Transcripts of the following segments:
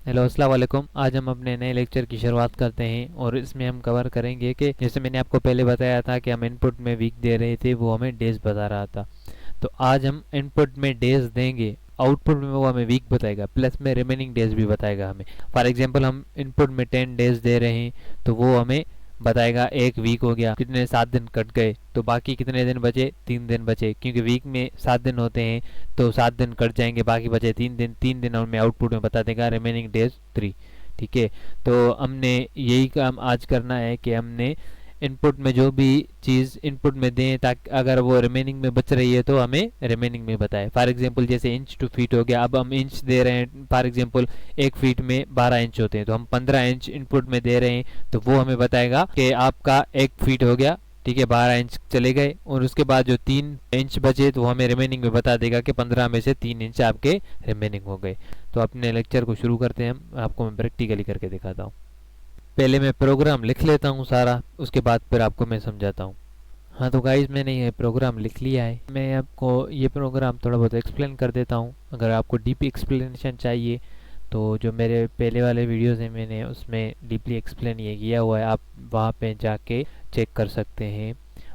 Hello अस्सलाम वालेकुम। आज हम अपने नए लेक्चर की शुरुआत करते हैं और इसमें हम कवर करेंगे कि जैसे मैंने आपको पहले बताया था कि हम इनपुट में वीक दे रहे थे, वो हमें डेज बता रहा था। तो आज हम इनपुट में डेज देंगे, आउटपुट में वो हमें वीक बताएगा, प्लस में रिमेनिंग डेज भी बताएगा हमें। फॉर एग्जांपल हम इनपुट में 10 डेज दे रहे हैं तो वो हमें बताएगा एक वीक हो गया, कितने 7 दिन कट गए, तो बाकी कितने दिन बचे, 3 दिन बचे, क्योंकि वीक में 7 दिन होते हैं तो 7 दिन कट जाएंगे, बाकी बचे 3 दिन। 3 दिन हमें आउटपुट में बता देगा, रिमेनिंग डेज 3। ठीक है, तो हमने यही काम आज करना है कि हमने इनपुट में जो भी चीज़ इनपुट में दें, ताकि अगर वो रिमेनिंग में बच रही है तो हमें रिमेनिंग में बताए। फॉर एग्जांपल जैसे इंच टू फीट हो गया, अब हम इंच दे रहे हैं। फॉर एग्जांपल एक फीट में 12 इंच होते हैं तो हम 15 इंच इनपुट में दे रहे हैं, तो वो हमें बताएगा कि आपका एक फीट हो गया। ठीक है, 12 इंच चले गए और उसके बाद जो 3 इंच बचे तो वो हमें रिमेनिंग में बता देगा कि 15 में से 3 इंच आपके रिमेनिंग हो गए। तो अपने लेक्चर को शुरू करते हैं, हम आपको मैं प्रैक्टिकली करके दिखाता हूँ। पहले मैं प्रोग्राम लिख लेता हूँ सारा, उसके बाद फिर आपको मैं समझाता हूँ। हाँ तो गाइस, मैंने ये प्रोग्राम लिख लिया है। मैं आपको ये प्रोग्राम थोड़ा बहुत एक्सप्लेन कर देता हूँ। अगर आपको डीप एक्सप्लेनेशन चाहिए तो जो मेरे पहले वाले वीडियोस हैं मैंने उसमें डीपली एक्सप्लेन ये किया हुआ है, आप वहाँ पे जाके चेक कर सकते हैं।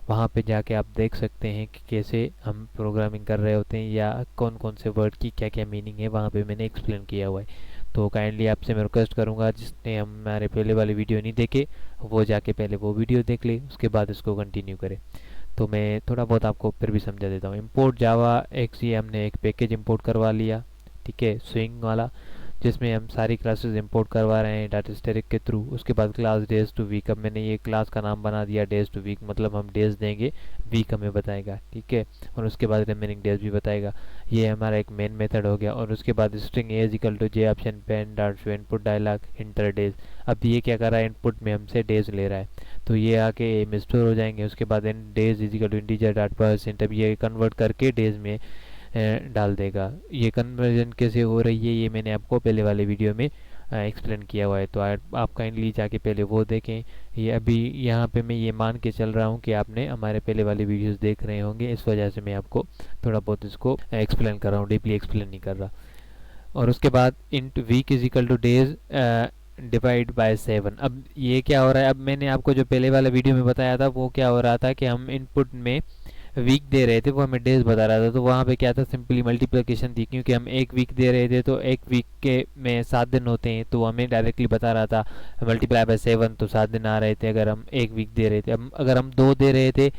वहाँ पे जाके आप देख सकते हैं कि कैसे हम प्रोग्रामिंग कर रहे होते हैं या कौन कौन से वर्ड की क्या क्या मीनिंग है, वहाँ पे मैंने एक्सप्लेन किया हुआ है। तो काइंडली आपसे मैं रिक्वेस्ट करूँगा, जिसने हमारे पहले वाले वीडियो नहीं देखे वो जाके पहले वो वीडियो देख ले, उसके बाद इसको कंटिन्यू करें। तो मैं थोड़ा बहुत आपको फिर भी समझा देता हूँ। इम्पोर्ट जावा एक्स, ये हमने एक पैकेज इम्पोर्ट करवा लिया, ठीक है, स्विंग वाला, जिसमें हम सारी क्लासेस इंपोर्ट करवा रहे हैं डाटा स्टैटिक के थ्रू। उसके बाद क्लास डेज टू वीक, अब मैंने ये क्लास का नाम बना दिया डेज टू वीक, मतलब हम डेज देंगे, वीक हमें बताएगा। ठीक है, और उसके बाद रिमेनिंग डेज भी बताएगा। ये हमारा एक मेन मेथड हो गया। और उसके बाद string a is equal to J option pane dot show input dialog enter days. अब ये क्या कर रहा है, इनपुट में हमसे डेज ले रहा है, तो ये आके ए में स्टोर हो जाएंगे। उसके बाद in days is equal to integer dot percent, अब ये कन्वर्ट करके डेज में डाल देगा। ये कन्वर्जन कैसे हो रही है ये मैंने आपको पहले वाले वीडियो में एक्सप्लेन किया हुआ है, तो आप काइंडली जाके पहले वो देखें। ये अभी यहाँ पे मैं ये मान के चल रहा हूँ कि आपने हमारे पहले वाले वीडियोस देख रहे होंगे, इस वजह से मैं आपको थोड़ा बहुत इसको एक्सप्लेन कर रहा हूँ, डीपली एक्सप्लेन नहीं कर रहा। और उसके बाद int week is equal to days divide by 7। अब ये क्या हो रहा है, अब मैंने आपको जो पहले वाला वीडियो में बताया था वो क्या हो रहा था कि हम इनपुट में वीक दे रहे थे, वो हमें डेज बता रहा था। तो वहाँ पे क्या था, सिंपली मल्टीप्लिकेशन थी, क्योंकि हम एक वीक दे रहे थे तो एक वीक के में 7 दिन होते हैं, तो हमें डायरेक्टली बता रहा था मल्टीप्लाई बाय 7, तो 7 दिन आ रहे थे अगर हम एक वीक दे रहे थे। अब अगर हम 2 दे रहे थे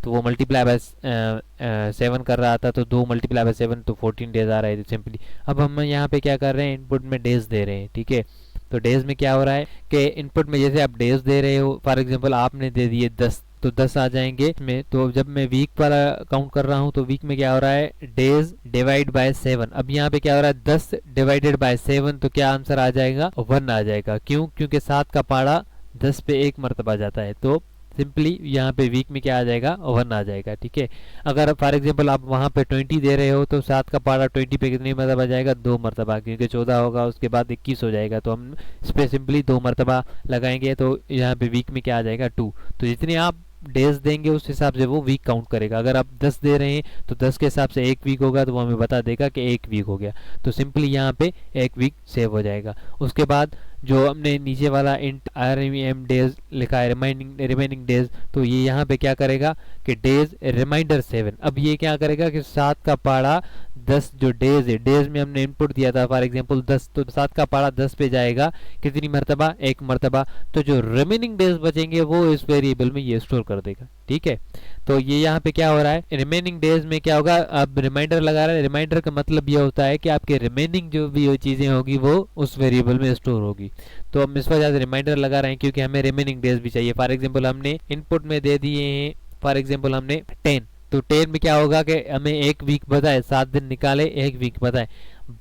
तो वो मल्टीप्लाई बाय 7 कर रहा था, तो 2 मल्टीप्लाई बाय 7 तो 14 डेज आ रहे थे सिंपली। अब हम यहाँ पे क्या कर रहे हैं, इनपुट में डेज दे रहे हैं। ठीक है, तो डेज में क्या हो रहा है कि इनपुट में जैसे आप डेज दे रहे हो, फॉर एग्जांपल आपने दे दिए 10, तो 10 आ जाएंगे में। तो जब मैं वीक वाला काउंट कर रहा हूँ तो वीक में क्या हो रहा है, डेज डिवाइड बाय 7। अब यहाँ पे क्या हो रहा है, 10 डिवाइडेड बाय 7, तो क्या आंसर आ जाएगा, 1 आ जाएगा। क्यों, क्योंकि 7 का पारा 10 पे एक मरतबा जाता है, तो सिंपली यहाँ पे वीक में क्या आ जाएगा, 1 आ जाएगा। ठीक है, अगर फॉर एग्जांपल आप वहाँ पे 20 दे रहे हो तो 7 का पारा 20 पे कितनी मरतबा जाएगा, 2 मरतबा, क्योंकि 14 होगा उसके बाद 21 हो जाएगा, तो हम इस पर सिंपली 2 मरतबा लगाएंगे, तो यहाँ पे वीक में क्या आ जाएगा, 2। तो जितने आप डेज देंगे उस हिसाब से वो वीक काउंट करेगा। अगर आप 10 दे रहे हैं तो 10 के हिसाब से एक वीक होगा, तो वो हमें बता देगा कि एक वीक हो गया, तो सिंपली यहाँ पे एक वीक सेव हो जाएगा। उसके बाद जो हमने नीचे वाला इंट आर एम डेज लिखा है, रिमेनिंग डेज, तो ये यहाँ पे क्या करेगा कि डेज रिमाइंडर 7। अब ये क्या करेगा कि 7 का पारा 10 जो डेज है, डेज में हमने इनपुट दिया था फॉर एग्जांपल 10, तो 7 का पारा 10 पे जाएगा, कितनी मरतबा, एक मरतबा। तो जो रिमेनिंग डेज बचेंगे वो इस वेरिएबल में ये स्टोर कर देगा। ठीक है, तो ये यहाँ पे क्या हो रहा है, रिमेनिंग डेज में क्या होगा, अब रिमाइंडर लगा रहा है। रिमाइंडर का मतलब ये होता है कि आपके रिमेनिंग जो भी चीज़ें होगी वो उस वेरिएबल में स्टोर होगी। तो हम इस वजह से रिमाइंडर लगा रहे हैं, क्योंकि हमें रिमेनिंग डेज भी चाहिए। फॉर एग्जांपल हमने इनपुट में दे दिए हैं, फॉर एग्जांपल हमने 10, तो 10 में क्या होगा कि हमें एक वीक बताए, 7 दिन निकाले, एक वीक बताए,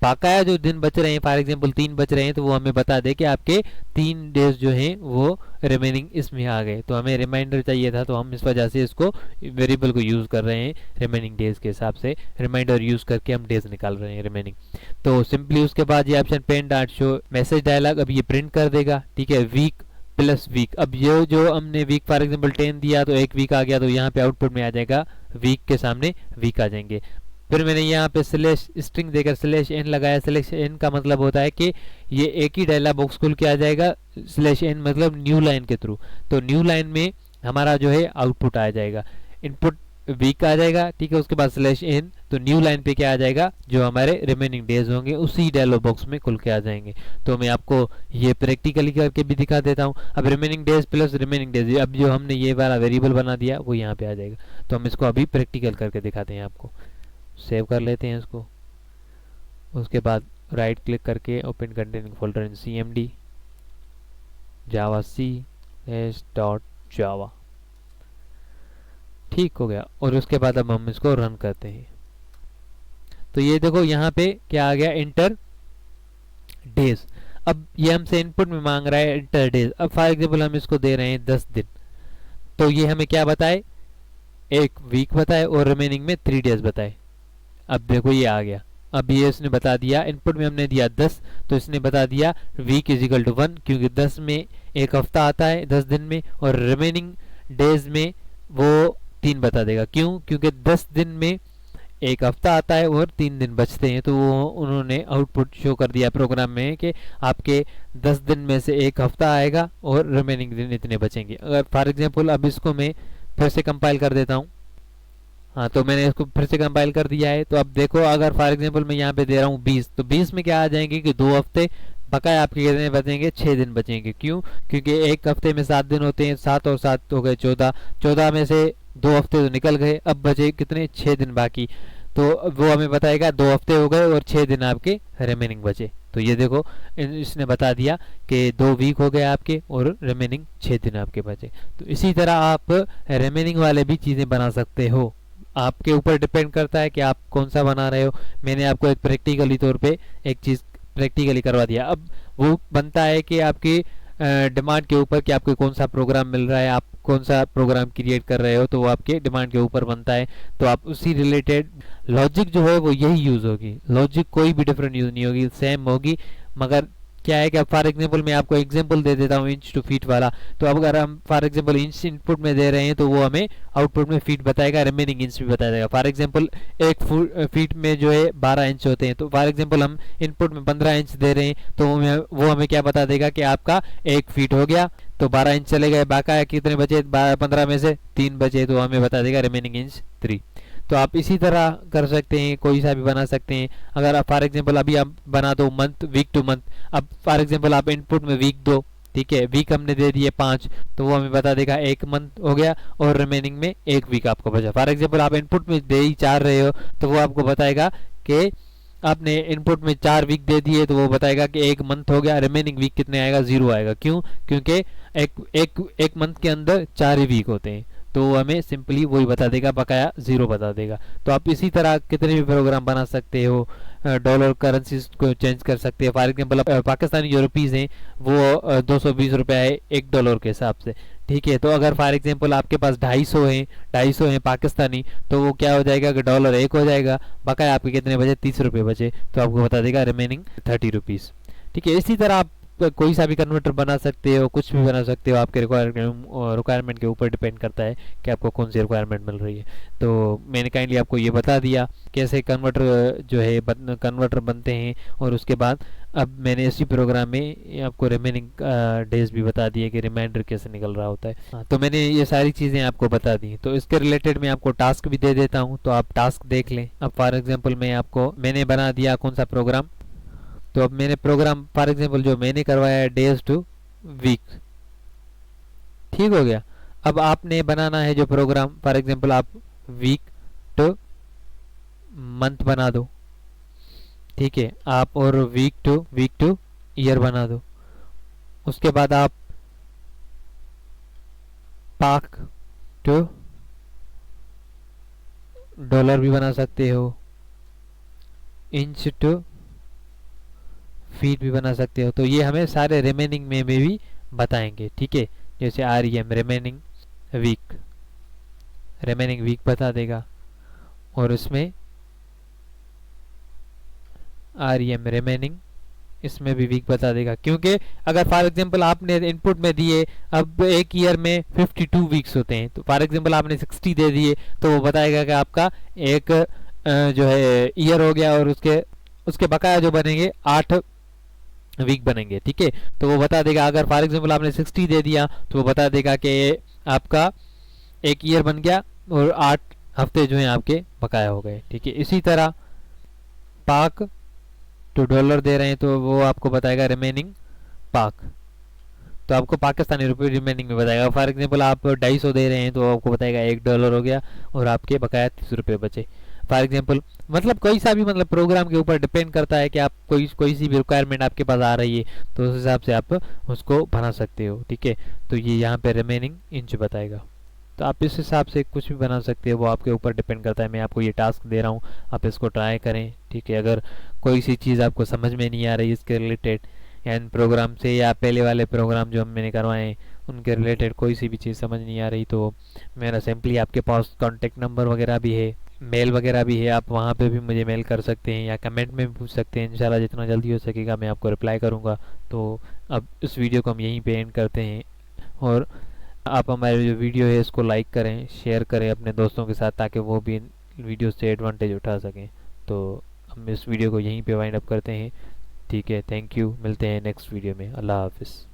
बाकाया जो दिन बच रहे हैं, फॉर एग्जांपल 3 बच रहे हैं, तो वो हमें बता दे कि आपके 3 डेज जो हैं वो रिमेनिंग इसमें आ गए। तो हमें रिमाइंडर चाहिए था, तो हम इस वजह से इसको वेरिएबल को यूज़ कर रहे हैं रिमेनिंग डेज के हिसाब से, रिमाइंडर यूज़ करके हम डेज निकाल रहे हैं रिमेनिंग। तो सिंपली उसके बाद ये option pane dot show message dialogue, अब ये प्रिंट कर देगा। ठीक है, वीक प्लस वीक, अब ये जो हमने वीक फॉर एग्जांपल 10 दिया तो एक वीक आ गया, तो यहाँ पे आउटपुट में आ जाएगा वीक के सामने वीक आ जाएंगे। फिर मैंने यहाँ पे स्लैश स्ट्रिंग देकर स्लैश एन लगाया। स्लैश एन का मतलब होता है कि ये एक ही डायलॉग बॉक्स खुल के आ जाएगा, स्लैश एन मतलब न्यू लाइन के थ्रू। तो न्यू लाइन में हमारा जो है आउटपुट आ जाएगा, इनपुट वीक आ जाएगा, ठीक है। उसके बाद स्लैश एन, तो न्यू लाइन पे क्या आ जाएगा, जो हमारे रिमेनिंग डेज होंगे उसी डायलॉग बॉक्स में खुल के आ जाएंगे। तो मैं आपको ये प्रैक्टिकली करके भी दिखा देता हूँ। अब remaining days plus remaining days, अब जो हमने ये वाला वेरिएबल बना दिया वो यहाँ पे आ जाएगा। तो हम इसको अभी प्रैक्टिकल करके दिखाते हैं आपको। सेव कर लेते हैं इसको। उसके बाद राइट क्लिक करके open containing folder in cmd javac dot java, ठीक हो गया। और उसके बाद अब हम इसको रन करते हैं। तो ये देखो यहाँ पे क्या आ गया, इंटर डेज। अब ये हमसे इनपुट में मांग रहा है इंटर डेज। अब फॉर एग्जांपल हम इसको दे रहे हैं 10 दिन, तो ये हमें क्या बताए, एक वीक बताए और रिमेनिंग में 3 डेज बताए। अब देखो ये आ गया। अब ये इसने बता दिया, इनपुट में हमने दिया 10, तो इसने बता दिया वीक इज इक्वल टू 1, क्योंकि 10 में एक हफ्ता आता है 10 दिन में, और रिमेनिंग डेज में वो 3 बता देगा। क्यों, क्योंकि 10 दिन में एक हफ्ता आता है और 3 दिन बचते हैं। तो वो उन्होंने आउटपुट शो कर दिया प्रोग्राम में कि आपके 10 दिन में से एक हफ्ता आएगा और रिमेनिंग दिन इतने बचेंगे। अगर फॉर एग्जांपल अब इसको मैं फिर से कंपाइल कर देता हूँ। हाँ, तो मैंने इसको फिर से कंपाइल कर दिया है। तो अब देखो, अगर फॉर एग्जांपल मैं यहाँ पे दे रहा हूँ 20, तो 20 में क्या आ जाएंगे कि 2 हफ्ते बकाया आपके कितने बचेंगे, 6 दिन बचेंगे। क्यों, क्योंकि एक हफ्ते में 7 दिन होते हैं, 7 और 7 हो गए 14, 14 में से 2 हफ्ते तो निकल गए, अब बचे कितने, 6 दिन बाकी। तो वो हमें बताएगा 2 हफ्ते हो गए और 6 दिन आपके रिमेनिंग बचे। तो ये देखो इसने बता दिया कि 2 वीक हो गए आपके और रिमेनिंग 6 दिन आपके बचे। तो इसी तरह आप रिमेनिंग वाले भी चीज़ें बना सकते हो, आपके ऊपर डिपेंड करता है कि आप कौन सा बना रहे हो। मैंने आपको एक प्रैक्टिकली तौर पे एक चीज़ प्रैक्टिकली करवा दिया। अब वो बनता है कि आपकी डिमांड के ऊपर कि आपको कौन सा प्रोग्राम मिल रहा है, आप कौन सा प्रोग्राम क्रिएट कर रहे हो, तो वो आपके डिमांड के ऊपर बनता है। तो आप उसी रिलेटेड लॉजिक जो है वो यही यूज़ होगी, लॉजिक कोई भी डिफरेंट यूज़ नहीं होगी, सेम होगी। मगर क्या है कि फॉर एग्जांपल मैं आपको एग्जांपल दे देता हूँ इंच टू फीट वाला। तो अब अगर हम फॉर एग्जांपल इंच इनपुट में दे रहे हैं तो वो हमें आउटपुट में फीट बताएगा, रिमेनिंग इंच भी बता देगा। फॉर एग्जांपल एक फीट में जो है 12 इंच होते हैं, तो फॉर एग्जांपल हम इनपुट में 15 इंच दे रहे हैं, तो वो हमें क्या बता देगा कि आपका 1 फीट हो गया, तो 12 इंच चले गए, बाका कितने बचे, 15 में से 3 बचे, तो हमें बता देगा रिमेनिंग इंच 3। तो आप इसी तरह कर सकते हैं, कोई सा भी बना सकते हैं। अगर आप फॉर एग्जांपल अभी आप बना दो मंथ, वीक टू मंथ, अब फॉर एग्जांपल आप इनपुट में वीक दो, ठीक है, वीक हमने दे दिए 5, तो वो हमें बता देगा 1 मंथ हो गया और रिमेनिंग में 1 वीक आपको बचा। फॉर एग्जांपल आप इनपुट में दे ही 4 रहे हो, तो वो आपको बताएगा कि आपने इनपुट में 4 वीक दे दिए, तो वो बताएगा कि 1 मंथ हो गया, रिमेनिंग वीक कितने आएगा, 0 आएगा। क्यों, क्योंकि एक मंथ के अंदर 4 ही वीक होते हैं, तो हमें सिंपली वही बता देगा, बकाया 0 बता देगा। तो आप इसी तरह कितने भी प्रोग्राम बना सकते हो, डॉलर करेंसी को चेंज कर सकते हैं। फॉर एग्जांपल पाकिस्तानी जो रुपीज़ हैं वो 220 रुपया है $1 के हिसाब से, ठीक है। तो अगर फॉर एग्जांपल आपके पास 250 हैं पाकिस्तानी, तो वो क्या हो जाएगा कि डॉलर 1 हो जाएगा, बकाया आपके कितने बचे, 30 रुपये बचे, तो आपको बता देगा रिमेनिंग 30 रुपीज़, ठीक है। इसी तरह आप कोई सा भी कन्वर्टर बना सकते हो, कुछ भी बना सकते हो, आपके रिक्वायरमेंट के ऊपर डिपेंड करता है कि आपको कौन सी रिक्वायरमेंट मिल रही है। तो मैंने काइंडली आपको ये बता दिया कैसे कन्वर्टर जो है कन्वर्टर बनते हैं, और उसके बाद अब मैंने इसी प्रोग्राम में आपको रिमेनिंग डेज भी बता दिए कि रिमाइंडर कैसे निकल रहा होता है। तो मैंने ये सारी चीज़ें आपको बता दी। तो इसके रिलेटेड मैं आपको टास्क भी दे देता हूँ, तो आप टास्क देख लें। अब फॉर एग्जाम्पल मैंने बना दिया कौन सा प्रोग्राम, तो अब मैंने प्रोग्राम फॉर एग्जांपल जो मैंने करवाया है डेज टू वीक, ठीक हो गया। अब आपने बनाना है जो प्रोग्राम, फॉर एग्जांपल आप वीक टू मंथ बना दो, ठीक है, आप और वीक टू ईयर बना दो। उसके बाद आप पाक टू डॉलर भी बना सकते हो, इंच टू फीट भी बना सकते हो। तो ये हमें सारे रिमेनिंग में भी बताएंगे, ठीक है। जैसे REM रिमेनिंग वीक बता देगा, और इसमें REM रिमेनिंग इसमें भी वीक बता देगा। क्योंकि अगर फॉर एग्जांपल आपने इनपुट में दिए, अब एक ईयर में 52 वीक्स होते हैं, तो फॉर एग्जांपल आपने 60 दे दिए, तो वो बताएगा कि आपका एक जो है ईयर हो गया, और उसके उसके बकाया जो बनेंगे 8 वीक बनेंगे, ठीक है। तो वो बता देगा, अगर फॉर एग्जाम्पल आपने 60 दे दिया तो वो बता देगा कि आपका एक ईयर बन गया और 8 हफ्ते जो हैं आपके बकाया हो गए, ठीक है। इसी तरह पाक तो डॉलर दे रहे हैं तो वो आपको बताएगा रिमेनिंग पाक, तो आपको पाकिस्तानी रुपये रिमेनिंग में बताएगा। फॉर एग्जाम्पल आप 250 दे रहे हैं तो आपको बताएगा $1 हो गया और आपके बकाया 30 रुपये बचे। फॉर एग्जाम्पल मतलब कोई सा भी मतलब प्रोग्राम के ऊपर डिपेंड करता है कि आप कोई सी भी रिक्वायरमेंट आपके पास आ रही है तो उस हिसाब से आप उसको बना सकते हो, ठीक है। तो ये यहाँ पे रिमेनिंग इंच बताएगा, तो आप इस हिसाब से कुछ भी बना सकते हो, वो आपके ऊपर डिपेंड करता है। मैं आपको ये टास्क दे रहा हूँ, आप इसको ट्राई करें, ठीक है। अगर कोई सी चीज़ आपको समझ में नहीं आ रही इसके रिलेटेड, या इन प्रोग्राम से या पहले वाले प्रोग्राम जो मैंने करवाए हैं उनके रिलेटेड कोई सी भी चीज़ समझ नहीं आ रही, तो मेरा सिंपली आपके पास कॉन्टेक्ट नंबर वगैरह भी है, मेल वगैरह भी है, आप वहाँ पे भी मुझे मेल कर सकते हैं या कमेंट में भी पूछ सकते हैं। इंशाल्लाह जितना जल्दी हो सकेगा मैं आपको रिप्लाई करूँगा। तो अब इस वीडियो को हम यहीं पे एंड करते हैं, और आप हमारे जो वीडियो है इसको लाइक करें, शेयर करें अपने दोस्तों के साथ, ताकि वो भी इन वीडियो से एडवांटेज उठा सकें। तो हम इस वीडियो को यहीं पे वाइंड अप करते हैं, ठीक है। थैंक यू, मिलते हैं नेक्स्ट वीडियो में। अल्लाह हाफिज़।